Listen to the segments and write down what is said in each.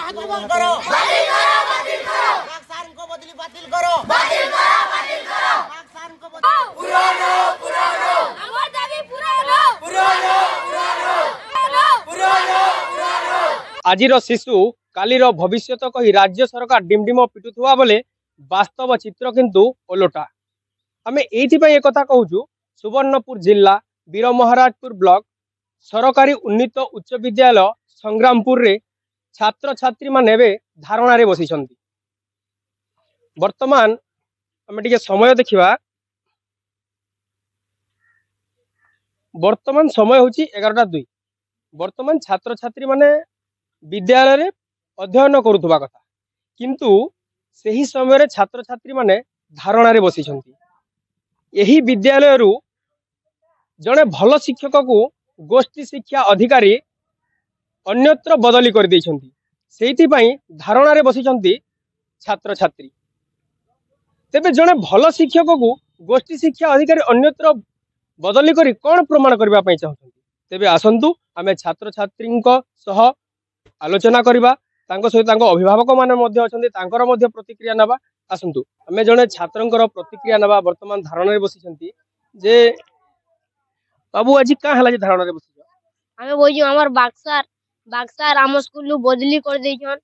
बातिल करो बातिल करो बातिल करो पाकिस्तान को बदली बातिल करो बातिल करो बातिल करो पाकिस्तान को पुरानो पुरानो আমার দাবি পুরানো পুরানো পুরানো পুরানো পুরানো আজির শিশु कालीर भविष्यत कही राज्य सरकार डिमडिम पिटुवा बेले वास्तव चित्र किंतु ओलोटा आम ये कथा कहूँ सुवर्णपुर जिला वीर महाराजपुर ब्लॉक सरकारी उन्नीत उच्च विद्यालय संग्रामपुर रे छात्र छात्री माने धारणा रे बसी वर्तमान आम टे समय देखा वर्तमान समय हूँ 11:02 वर्तमान छात्र छात्री माने विद्यालय रे अध्ययन करुवा कथा किंतु सही समय छात्र छात्री माने धारणा रे बसी यही विद्यालय रु जड़े भल शिक्षक को गोष्ठी शिक्षा अधिकारी अन्यत्र बदली कर देइछंती सेहिति पई धारणा रे बसी छात्र छात्री तेबे जड़े भल शिक्षक को गोष्ठी शिक्षा अधिकारी अन्यत्र बदली करी कौन प्रमाण करबा पई चाहछंती तेबे आसंतु आमे छात्र छात्री सह आलोचना करबा तांको सहित तांको अभिभावक माने मध्ये अछंती तांकर मध्ये प्रतिक्रिया नबा आसंतु आमे जने छात्रंकर प्रतिक्रिया नबा वर्तमान धारणा रे बसी जे बाबू आज का हला जे धारणा रे बसी हमें बोझ हमर बाक्सार हम स्कूल नु बदली कर देछन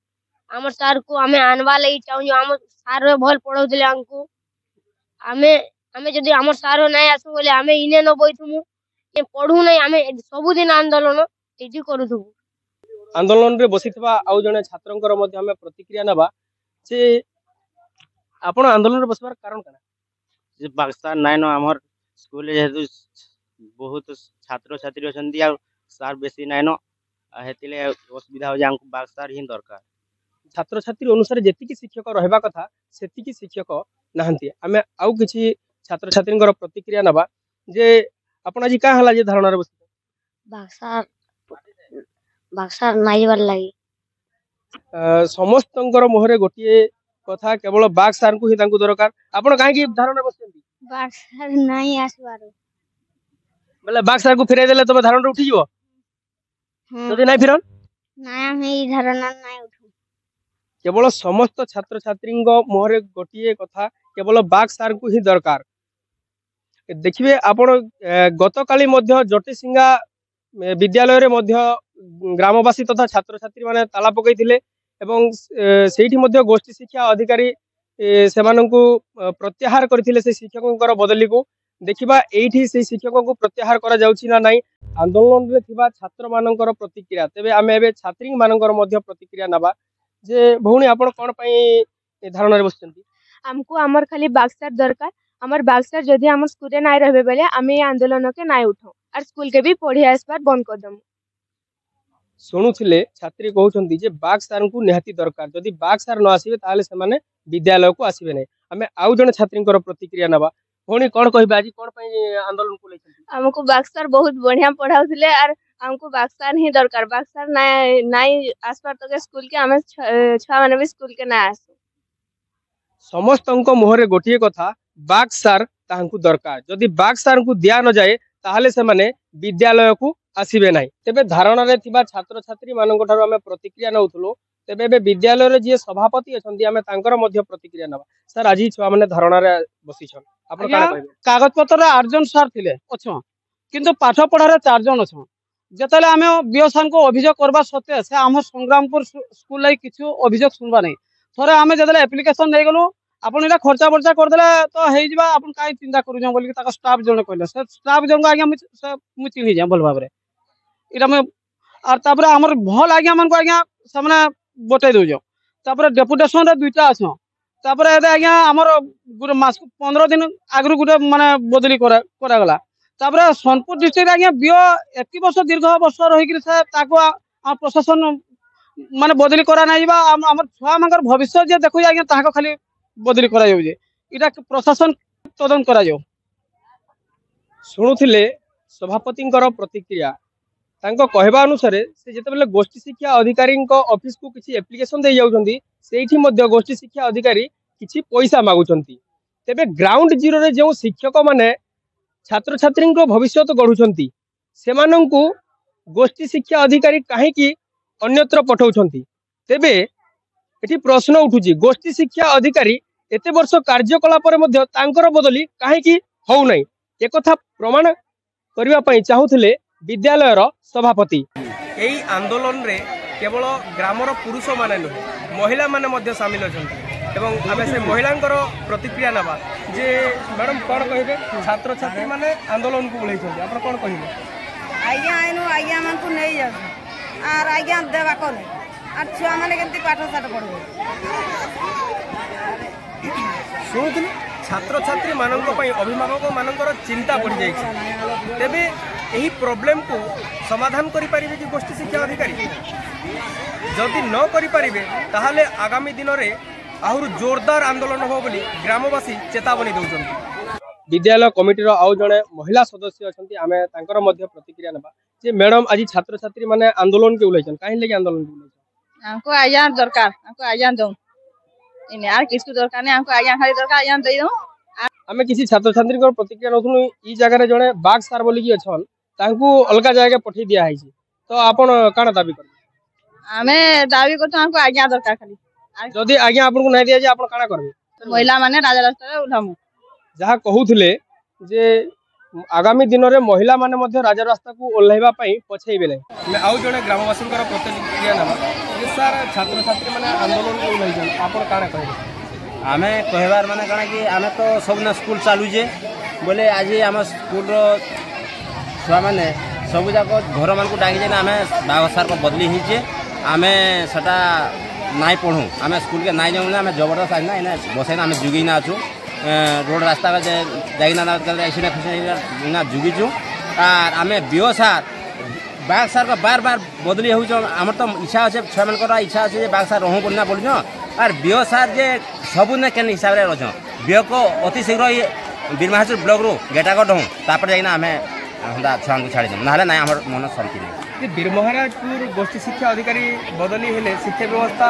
हमर सर को हमें आनवा लई चाहू हम सर भल पढौतले हमको हमें जदी हमर सर नै आसु बोले हमें इने न बैठुमु ए पढू नै हमें सब दिन आंदोलन एजी करूथु आंदोलन रे बसितबा आउ जने छात्रंकर मध्ये हमें प्रतिक्रिया नबा जे आपण आंदोलन रे बसबार कारण कना जे बाक्सार नै न हमर स्कूल जेतु बहुत छात्र छात्री अछंती आ सार बेसी नै न हेतिले असुविधा हो जांको बाक्सार ही दरकार छात्र छात्री अनुसार जेतिकी शिक्षक रहबा कथा सेतिकी शिक्षक नाहंती आमे आउ किछि छात्र छात्रींकर प्रतिक्रिया नबा जे आपण आज का हला जे धारणा रे बसी बाक्सार नाइ बार लागि समस्तंकर मोहरे गोटिए कथा केवल बाग सार को ही तांको दरकार आपण काहे की धारणा बसंती बाक्सार नाइ आसबारो बोले बाग सार को फिराई देले तबे धारणा उठी जीवो जदी नाही फिरन नाइ हम ई धारणा नाइ उठू केवल समस्त छात्र छात्रींग मोहरे गोटिए कथा केवल बाग सार को ही दरकार देखिबे आपण गतकाली मध्य जटिसिंगा विद्यालय रे मध्य ग्रामवासी तथा छात्र छात्री माने ताला पकईथिले एवं सेठी मध्य गोष्ठी शिक्षा अधिकारी सेमानंकु प्रत्याहार करथिले से शिक्षकंकर बदली को देखिबा एठी से शिक्षक को प्रत्याहार करा जाउछि ना नाही आंदोलन रे थिबा छात्र मानंकर प्रतिक्रिया तेबे आमे एबे छात्री मानंकर मध्य प्रतिक्रिया नबा जे भौणी आपण कोन पई धारणा रे बसचंती हमको हमर खाली बाक्सार दरकार हमर बाक्सार जदी हमर स्कूल नाइ रहबे बेले आमे आंदोलन के नाइ उठो और स्कूल के भी पढ़ी आसबार बंद कर दम शुणुले छात्री कहउछंती जे बाग सार को निहाती दरकार जदी बाग सार न आसीबे ताले से माने विद्यालय को आसीबे नै हमें आउ जने छात्रींकर प्रतिक्रिया नबा भौणी कोन कहबे आज कोन पई आंदोलन को लेछंती हमको बाक्सार बहुत बढ़िया पढ़ाउथिले और हमको बाक्सार ही दरकार बाक्सार नाइ आसबार तो के स्कूल के हमें छा माने भी स्कूल के ना आसु समस्तंक मोहरे गोटिए कथा बाग सार तांकु दरकार जदी बाग सार को दिया न जाए ताहले से माने विद्यालय को आसीबे नाही तेबे धारणा रे थिबा छात्र छात्री मानक ठारो हमें प्रतिक्रिया नउथलो तेबे बे विद्यालय रे जे सभापति अछंती हमें तांकर मध्य प्रतिक्रिया नबा सर आज छुआ माने धारणा रे बसिछन आपण काना कहबे कागज पत्र रे 8 जन सर थिले अछो किंतु पाठ पढ़ा रे 4 जन अछो जतले हमें बियोसान को अभियोग करबा सत्य से हम संग्रामपुर स्कूल लाई किछु अभियोग सुनबा नै थरे हमें जतले एप्लीकेशन दे गेलु आपण इला खर्चा वर्चा कर देला तो हेइ जिबा आपण काई चिंता करू जं बोली ताका स्टाफ जने कहले से स्टाफ जन आगे मु चिन्हि जा भल भाबरे इरा में और तापर हमर भल आगे मन को आगे सामने बटै दउ जो तापर डेपुटेशन रे दुईटा आछो तापर एदे आगे हमर गुरे मास 15 दिन आगरु गुटे माने बदली करा गला तापर सोनपुर डिस्ट्रिक्ट आगे बियो 21 वर्ष दीर्घ वर्ष रहि कि से ताको प्रशासन माने बदली करा नै बा हमर छुआ मानकर भविष्य जे देखु आगे ताको खाली बदली करा जाउ जे इटा प्रशासन तदन करा जाउ शुणुथिले सभापतिंकर प्रतिक्रिया तांको कहबा अनुसार से जते बेले गोष्ठी शिक्षा अधिकारी ऑफिस को किसी एप्लीकेशन दे जाउछंती सेठी मध्य गोष्ठी शिक्षा अधिकारी किसी पैसा मागुछंती तेबे ग्राउंड जीरो रे जो शिक्षक माने छात्र छात्री भविष्य गढ़ुछंती सेमानंकु गोष्ठी शिक्षा अधिकारी काहे की अन्यत्र पठाउछंती तेबे एठी प्रश्न उठुची गोष्ठी शिक्षा अधिकारी एते वर्ष कार्यकलाप बदली कहीं हौ नहीं एक प्रमाण करने चाहूले विद्यालयर सभापति। यही आंदोलन रे केवल ग्रामर पुरुष माने नुहे महिला माने सामिल अच्छा आम से महिला प्रतिक्रिया नवा जे मैडम कौन कहे छात्र छात्री माने आंदोलन को बुलाई आप कौन कहे आज्ञा आईनु आज्ञा मान को नहीं जा आर आज्ञा देवा कोन आर छुआ माने केंती पाठ साठ पढबे शुणुଥିଲି छात्र छात्री मानक पई अभिभावक मानकर चिंता बढ़ी जाई तेबे एही प्रॉब्लम को समाधान करि परिबे कि गोष्ठी शिक्षा अधिकारी जदि न करि परिबे ताहाले आगामी दिन रे आहुर जोरदार आंदोलन हो बोली ग्रामवासी चेतावनी दउछन्ति। विद्यालय कमिटी आउ जड़े महिला सदस्य अच्छा आम तर प्रतिक्रिया ना जे मैडम आज छात्र छात्री माने आंदोलन के उलैछन कहीं लगे आंदोलन के उलैछन हमको आज्ञा दरकार हमको आज्ञा दो इने यार किसको दरकार नहीं हमको आज्ञा खाली दरकार आज्ञा दे दो। आमे किसी छात्र छात्री को प्रतिक्रिया नथुनु ई जगह रे जड़े बाग सार बोली की अछन तांकू अलगा जगह पठै दिया है तो आपण काना दाबी कर आमे दाबी करतो हमको आज्ञा दरकार खाली जदि आज्ञा आपन को नहीं दिया जे आपण काना करबे महिला माने राजा रास्ता रे उठामु जहाँ कहूले जे आगामी दिन में महिला माने मध्य राजा रास्ता को ओह्लैवा पछेबे नहीं आउ जड़े ग्रामवासी प्रतिक्रिया ना सर छात्र छात्री माने आंदोलन को ओह्लैछन आपण काना कहबे आमे कहबार माने काना कि आमे तो सबना स्कूल चालू जे बोले आज आम स्कूल छुआ मैंने सब जाक घर मान को डाकी जे आमे बागसार को बदली होचे आमे सटा नाई पढ़ू आमे स्कूल के नाई जाऊँ आमे जबरदस्त आज ना बसैना आमे जुगी ना अच्छू रोड रास्ता जाइना जुगीचु आर आमे बीओ सार बाग सार का बार बार बदली हो आम तो इच्छा अच्छे छुआ मान इच्छा अच्छे बाग सार रहूँ बोलना बोल आर बीओ सार जे सबू ने केन हिसाब से रच बीओ को अति शीघ्र ये बीरमाहाचुर ब्लक रू गेटागढ़ हूँ तापर जाइना आमे छुआ को छाड़ी देम ना ना मन शांति नहीं बीरमहाराजपुर गोष्ठी शिक्षा अधिकारी बदली हेले शिक्षा व्यवस्था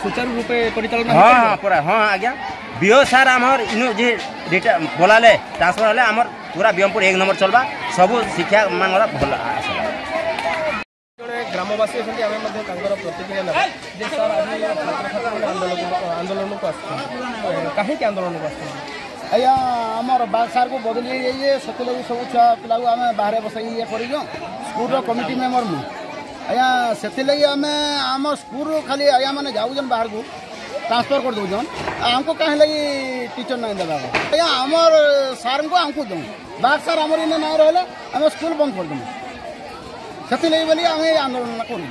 सुचारू रूपे परिचालन हाँ पूरा हाँ आज्ञा बीओ सार आमर इनु जे बोलाले ट्रांसफर हेले आमर पूरा बीएमपुर 1 नंबर चलबा सब शिक्षा मान भल ग्रामवासी प्रतिक्रिया ना जे सर आज आंदोलन को कहीं के आंदोलन को आज्ञा आमर बाग सार को बदली जाइए से लगे सब छुआ पिला आम बाहर बसई ये कर स्कूल कमिटी मेम्बर मु आज्ञा से लगे आम आम स्कूल खाली आज्ञा मैंने जाऊन बाहर को ट्रांसफर कर दौन आमको कहीं लगी टीचर नहीं देवा आज्ञा आमर सार को आमको दऊँ बाग सार आमर इन ना रहा आम स्कूल बंद कर दूँ से लगे बोली आम आंदोलन कर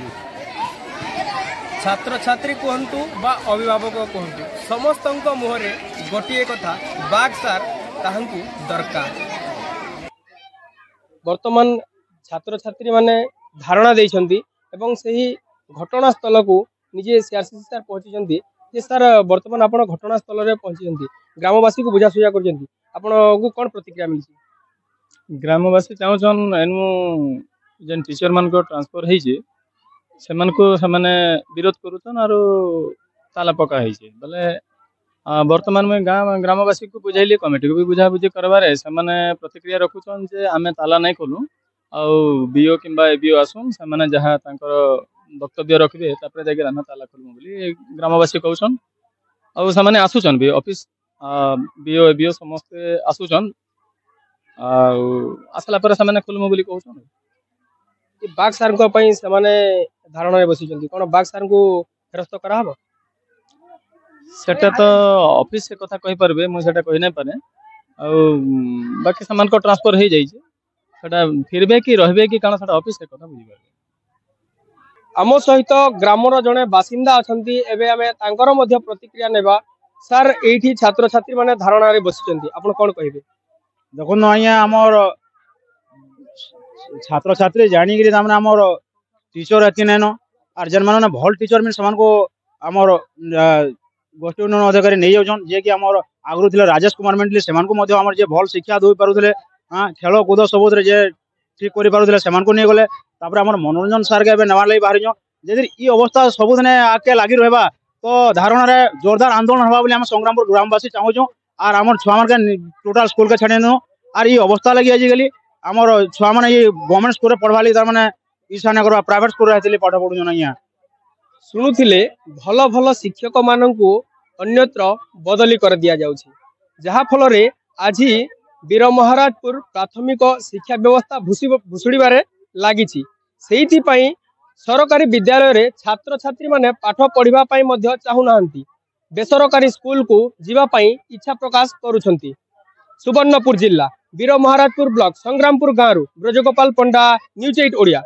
छात्र छात्री कहतु बा अभिभावक कहतु समस्त मुहरे गोटे कथा बाग सार ताहंकु दरकार वर्तमान छात्र छात्री माने धारणा देइछंती एवं सही घटनास्थल को निजे सीआरसी सर पहुंची जे सर वर्तमान आपण घटनास्थल रे पहुंची ग्रामवासी को बुझासुझा करछंती आपण को कोन प्रतिक्रिया मिलछि ग्रामवासी चाहछन एनु जेन टीचर मान को ट्रांसफर हेछि सेमान को समाने विरोध करूछन आरो ताला पका हेछि बोले वर्तमान में ग्रामवासी को बुझाइले कमिटी को भी बुझा बुझी करबारे सेमाने प्रतिक्रिया रखुछन जे आमे ताला नहीं खोलू आ बीओ किंबा एबीओ आसुन सेमाने जहा तांकर वक्तव्य रखबे तापर जाके आमे ताला खोलमु बोली ग्रामवासी कहउछन आ सेमाने आसुछन भी ऑफिस बीओ एबीओ समस्त आसुछन आ आसला पर सेमाने खोलमु बोली कहउछन बाग सार को पई सेमाने धारणा रे बसी जंती कोन बाग सार को फेरस्त करा हबो सेटा तो ऑफिस से कथा कहि परबे मु सेटा कहि नै पारे आ बाकी सामान को ट्रांसफर हो जाई सेटा फिरबे कि रहबे कि काना सेटा ऑफिस से कथा बुझी परबे आम सहित ग्रामर जड़े बासिंदा अछंती एबे आमे तांकर मध्य प्रतिक्रिया नेबा सर एठी छात्र छात्री माने धारणा रे बसी जंती आपण कोन कहिबे देखो आज्ञा आमर छात्र छात्री जानी कि आमर टीचर एति नैन आर जेन माने भल टीचर मिन समान को आमर गोष्ठी उन्नयन अधिकारी नहीं जाऊन जे कि आमर आगु थे राजेश कुमार मेंटली से आमर जे भल शिक्षा दे पारुले हाँ खेल कूद सब जे ठीक कर पारुले से नहीं गले आमर मनोरंजन सार के नेवार लगी बाहरी यदि ये अवस्था सबुदिने आगे लगी रहा तो धारणा रे जोरदार आंदोलन हवा बोली संग्रामपुर ग्रामवासी चाहूँ आर आमर छुआ मान टोटाल स्कूल के छाड़ी नु आर ये अवस्था लगी आजिकल आमर छुआ मैंने ये गवर्नमेंट स्कूल पढ़वा लगी मैंने इच्छा नहीं करवा प्राइवेट स्कूल रहते पाठ पढ़ुन अज्ञा शुणुथिले भल भल शिक्षक माननकु अन्यत्र बदली कर दिया जाउछि जहा फल रे आज वीर महाराजपुर प्राथमिक शिक्षा व्यवस्था भुसुड़बारे लागिछि। सेहिथि पई सरकारी विद्यालय रे छात्र छात्री माने पाठ पढ़िबा पई मध्य चाहुनांती बेसरकारी स्कूल को जीवा पई इच्छा प्रकाश करूछंती। सुवर्णपुर जिला वीर महाराजपुर ब्लॉक संग्रामपुर गाँव ब्रजगोपाल पंडा, न्यूज 8 ओडिया।